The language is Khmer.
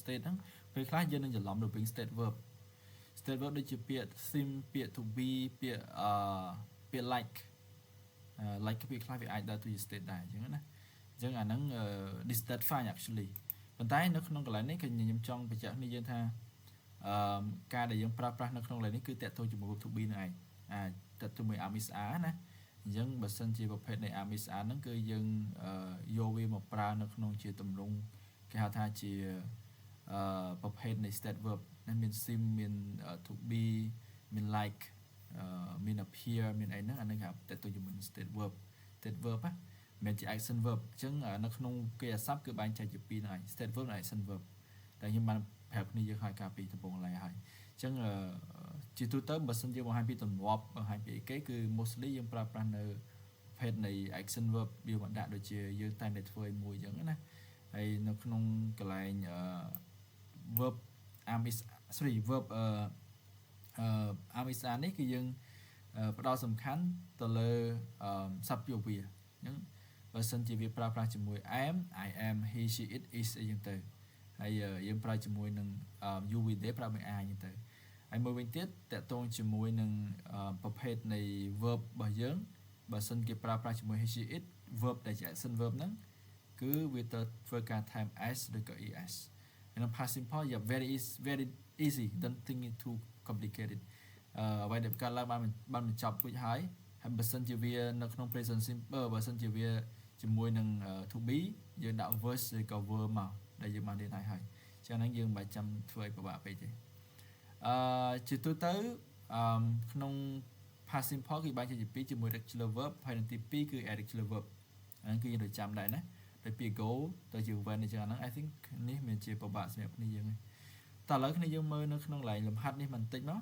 state ហ្នឹងពេលខ្លះយើងនឹងច្រឡំទៅវិញ state verb ដូចជាពាក្យ sim ពាក្យ to be ពាក្យពាក្យ like ពាក្យខ្លះវាអាចដើរទៅជា state ដែរអញ្ចឹងណាអញ្ចឹងអាហ្នឹង this that fine actually ប៉ុន្តែនៅក្នុងកន្លែងនេះគឺខ្ញុំចង់បញ្ជាក់នេះយើងថាការដែលយើងប្រើប្រាស់នៅក្នុងកន្លែងនេះគឺតកតងជាមួយ verb to be នឹងឯងតកតងជាមួយ am is are ណាអញ្ចឹងបើសិនជាប្រភេទនៃ am is are ហ្នឹងគឺយើងយកវាមកប្រើនៅក្នុងជាទម្រង់គេហៅថាជាប្រភេទនៃ state verb ណាមាន sim មាន to be មាន like មាន appear មានអីហ្នឹងអាហ្នឹងគេហៅតកតងជាមួយ state verb ណាមិនជា action verb អញ្ចឹងនៅក្នុងគេអាស័ព្ទគឺបែងចែកជាពីរហ្នឹងឯង state verb និង action verb តែខ្ញុំបានប្រាប់គ្នាយើងឲ្យការពីដំបូងឡើយហើយអញ្ចឹងជាទូទៅបើសិនជាបង្ហាញពីទម្លាប់បង្ហាញពីអីគេគឺ mostly យើងប្រើប្រាស់នៅប្រភេទនៃ action verb វាមកដាក់ដូចជាយើងតែតែធ្វើឲ្យមួយអញ្ចឹងណាហើយនៅក្នុងកន្លែងverb am is verb am is are នេះគឺយើងផ្ដោតសំខាន់ទៅលើ subject វាអញ្ចឹងបើសិនជាវាប្រើប្រាស់ជាមួយ am I am he she it is អីចឹងទៅហើយយើងប្រើជាមួយនឹង you we they ប្រើមួយ are ចឹងទៅហើយមួយវិញទៀតតកតងជាមួយនឹងប្រភេទនៃ verb របស់យើងបើសិនគេប្រើប្រាស់ជាមួយ he she it verb ដែលជា action verb ហ្នឹងគឺវាទៅធ្វើការ time s ឬក៏ es ហើយនៅ past simple very easy don't think it too complicated អ្វីដែលកើតឡើងបានបញ្ចប់រួចហើយបើសិនជាវានៅក្នុង present simple បើសិនជាវាជាមួយនឹង to be យើងដាក់ verse ឬក៏ verb មកដែលយើងបានរៀនហើយចឹងហ្នឹងយើងមិនបាច់ចាំធ្វើឲ្យពិបាកពេកទេជាទូទៅក្នុង past simple គឺបែងចែកជាពីរជាមួយ regular verb ហើយនិងទី2គឺ irregular verb ហ្នឹងគឺយើងត្រូវចាំដែរណាដោយពី go ទៅជា when អញ្ចឹងហ្នឹង I think នេះមានជាពិបាកសម្រាប់គ្នាយើងហើយតើឥឡូវគ្នាយើងមើលនៅក្នុងកន្លែងលំហាត់នេះបន្តិចមក